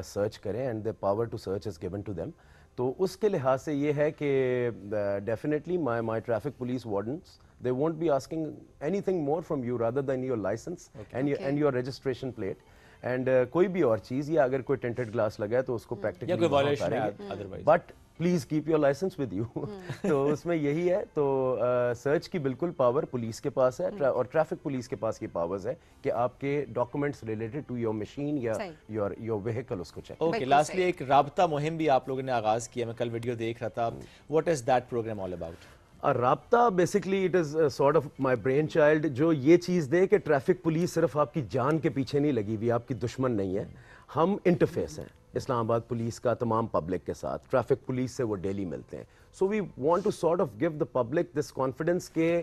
सर्च करें, and the power to search is given to them. तो उसके लिहाज से ये है कि definitely my traffic police wardens, they won't be asking anything more from you rather than your license and your registration plate. And कोई भी और चीज़, या अगर कोई tinted glass लगा है तो उसको practically कोई violation है otherwise. But please keep your license with you. तो उसमें यही है. तो सर्च की बिल्कुल पावर पुलिस के पास है, और ट्रैफिक पुलिस के पास ये पावर्स है कि आपके documents related to your machine या योर व्हीकल उसको चेक. ओके, लास्टली एक राब्ता मुहिम भी आप लोगों ने आगाज किया, मैं कल वीडियो देख रहा था. What is that programme all about? Rabta basically it is sort of my brain child, जो ये चीज़ दे कि ट्रैफिक पुलिस सिर्फ आपकी जान के पीछे नहीं लगी हुई, आपकी दुश्मन नहीं है. हम इंटरफेस हैं इस्लामाबाद पुलिस का तमाम पब्लिक के साथ. ट्रैफिक पुलिस से वो डेली मिलते हैं. So we want to sort of give the public this confidence के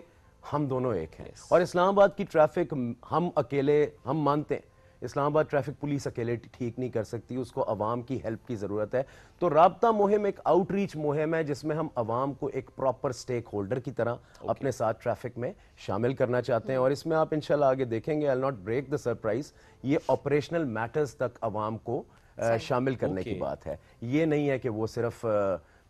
हम दोनों एक हैं. और इस्लामाबाद की ट्रैफिक हम अकेले, हम मानते हैं इस्लामाबाद ट्रैफिक पुलिस अकेले ठीक नहीं कर सकती, उसको अवाम की हेल्प की ज़रूरत है. तो राब्ता मुहिम एक आउटरीच मुहिम है जिसमें हम अवाम को एक प्रॉपर स्टेक होल्डर की तरह अपने साथ ट्रैफिक में शामिल करना चाहते हैं. और इसमें आप इंशाल्लाह आगे देखेंगे, I will not break the surprise, ये ऑपरेशनल मैटर्स तक अवाम को शामिल करने की बात है. ये नहीं है कि वो सिर्फ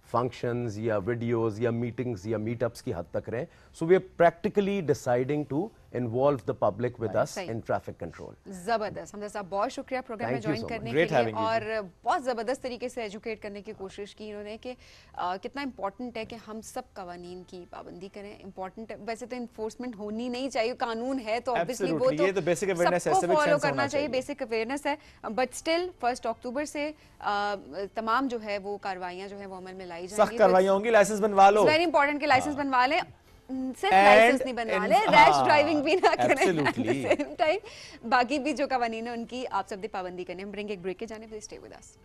फंक्शंस या वीडियोस या मीटिंग्स या मीटअप्स की हद तक रहे. So we are practically deciding to involve the public with us in traffic control. जबरदस्त. हमजा साहब बहुत शुक्रिया प्रोग्राम में ज्वाइन करने के लिए, और बहुत ज़बरदस्त तरीके से एजुकेट करने की कोशिश की इन्होंने कि कितना इंपॉर्टेंट है कि हम सब कवानीन की पाबंदी करें. इंपॉर्टेंट है, वैसे तो इन्फोर्समेंट होनी नहीं चाहिए, कानून है तो ऑब्वियसली वो तो बेसिक अवेयरनेस है, सबको फॉलो करना चाहिए, बेसिक अवेयरनेस है. बट स्टिल 1 अक्टूबर से तमाम जो है वो कार्रवाइयाँ जो है वो अमल में लाई जाएंगी. सख्त कार्रवाइयाँ होंगी. लाइसेंस बनवा लो, वेरी इंपॉर्टेंट कि लाइसेंस बनवा लें, सिर्फ लाइसेंस नहीं बनवा ले, रैश ड्राइविंग भी ना करें. एट द सेम टाइम बाकी भी जो कवानीन है उनकी आप सब पाबंदी करने. हम ब्रेक के जाने, please stay with us.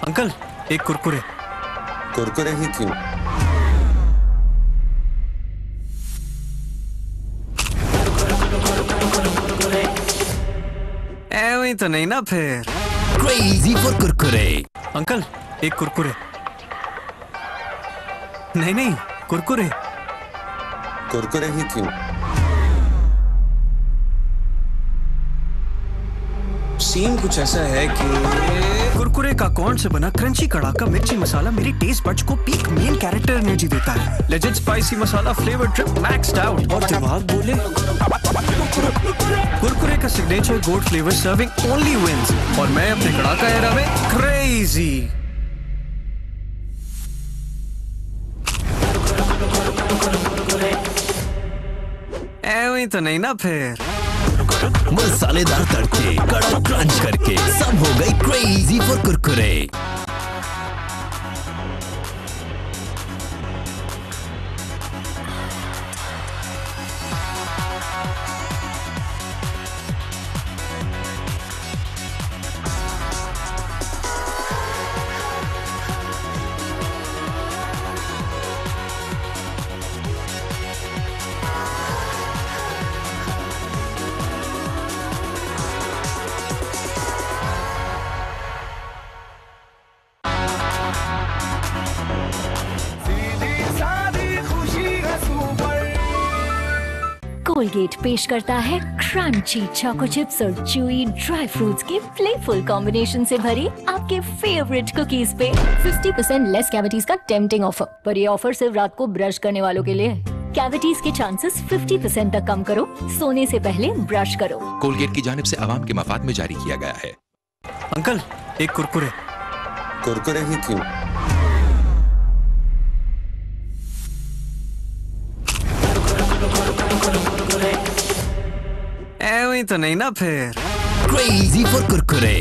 Uncle, एक कुरकुरे. कुरकुरे ही क्यों? ऐਵੇਂ तो नहीं ना फिर. Crazy for Kurkure. अंकल, एक कुरकुरे. नहीं, कुरकुरे. कुरकुरे ही क्यों? सीन कुछ ऐसा है कि कुरकुरे का कॉर्न से बना क्रंची कड़ाका मिर्ची मसाला मेरी टेस्ट बड्स को पीक मेन कैरेक्टर एनर्जी देता है. Legend spicy masala flavour drip maxed out. और दिमाग बोले कुरकुरे का signature gold flavour serving only wins. और मैं अपने कड़ाका एरा में क्रेजी. ऐਵੇਂ तो नहीं ना फिर. मसालेदार तड़के, कड़क क्रंच करके सब हो गई क्रेजी फॉर कुरकुरे. कोलगेट पेश करता है क्रंची चोको चिप्स और च्यूई ड्राई फ्रूट्स के फ्लेवरफुल कॉम्बिनेशन से भरी आपके फेवरेट कुकीज पे 50% लेस कैविटीज का टेम्पटिंग ऑफर। पर ये ऑफर सिर्फ रात को ब्रश करने वालों के लिए है। कैविटीज के चांसेस 50% तक कम करो, सोने से पहले ब्रश करो। कोलगेट की जानिब से आवाम के मफाद में जारी किया गया है। अंकल एक कुरकुरे। कुरकुरे ही क्यों? ऐਵੇਂ तो नहीं ना फिर। Crazy for Kurkure.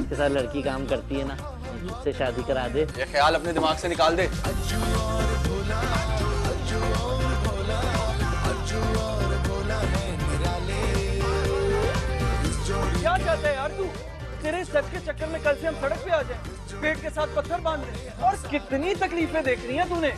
के साथ लड़की काम करती है ना, उससे शादी करा दे। ये ख्याल अपने दिमाग से निकाल दे। क्या चाहते है यार तू? तेरे इस सच के चक्कर में कल से हम सड़क पे आ जाएं, पेट के साथ पत्थर बांध रहे हैं, और कितनी तकलीफें देख रही हैं तूने।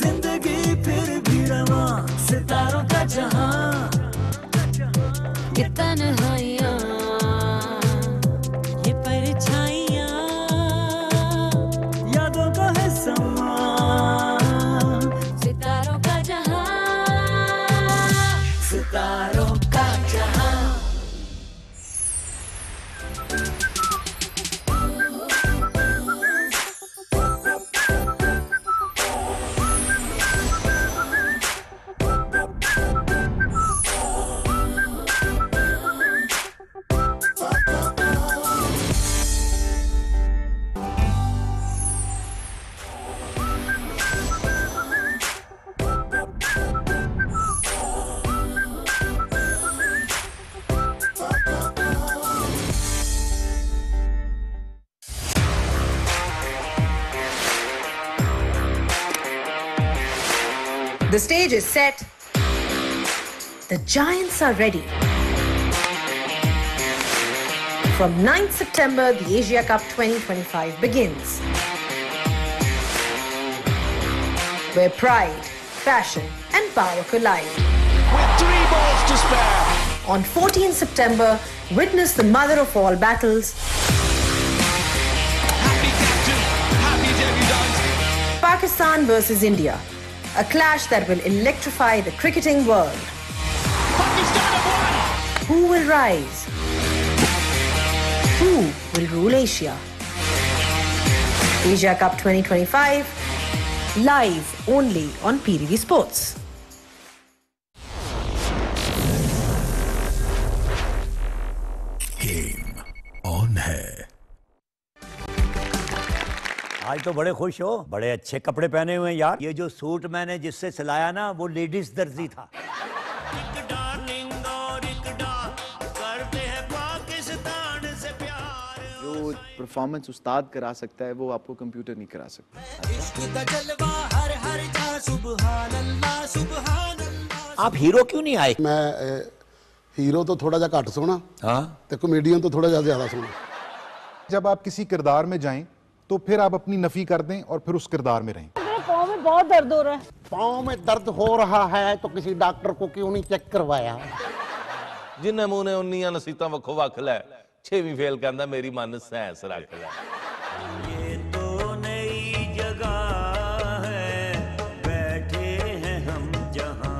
जिंदगी फिर भी रवा, सितारों का जहां, ये तन्हाइयां, ये परछाइयां, यादों का है समा, सितारों का जहां, सितारों का जहां। The stage is set. The Giants are ready. From 9th September, the Asia Cup 2025 begins. Where pride, passion, and power collide. With 3 balls to spare. On 14th September, witness the mother of all battles. Happy captain, happy debutants. Pakistan versus India. A clash that will electrify the cricketing world. Pakistan have won. Who will rise? Who will rule Asia? Asia Cup 2025, live only on PTV Sports. Game on है। आज तो बड़े खुश हो, बड़े अच्छे कपड़े पहने हुए हैं यार। ये जो सूट मैंने जिससे सिलाया ना, वो लेडीज दर्जी था। जो परफॉर्मेंस उस्ताद करा सकता है, वो आपको कंप्यूटर नहीं करा सकता। आप हीरो क्यों नहीं आए? मैं हीरो तो थोड़ा जा घट सोना, हाँ, तो कॉमेडियन तो थोड़ा ज्यादा सोना। जब आप किसी किरदार में जाएं तो फिर आप अपनी नफी कर दें और फिर उस किरदार में रहें। पाँव में बहुत दर्द हो रहा है। पाँव में दर्द हो रहा है तो किसी डॉक्टर को क्यों नहीं चेक करवाया? जिन्हें मुंह ने उन्नियां नसीतां वखो वख लै, 6वीं फेल कहंदा मेरी मन सैंस रख लै। ये तो नई जगह है, बैठे हैं हम जहां।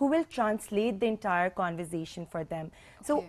who will translate the entire conversation for them. So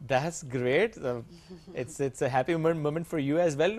That's great. It's a happy moment for you as well.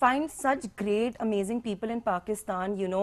find such great amazing people in Pakistan, you know,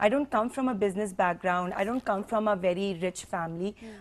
I don't come from a business background, I don't come from a very rich family.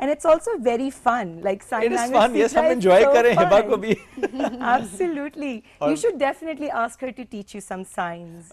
And it's also very fun. Like sign language. It is fun. Yes, hum enjoy kare Hiba ko bhi. Absolutely. You should definitely ask her to teach you some signs.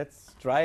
let's try.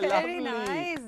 Very nice.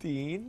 3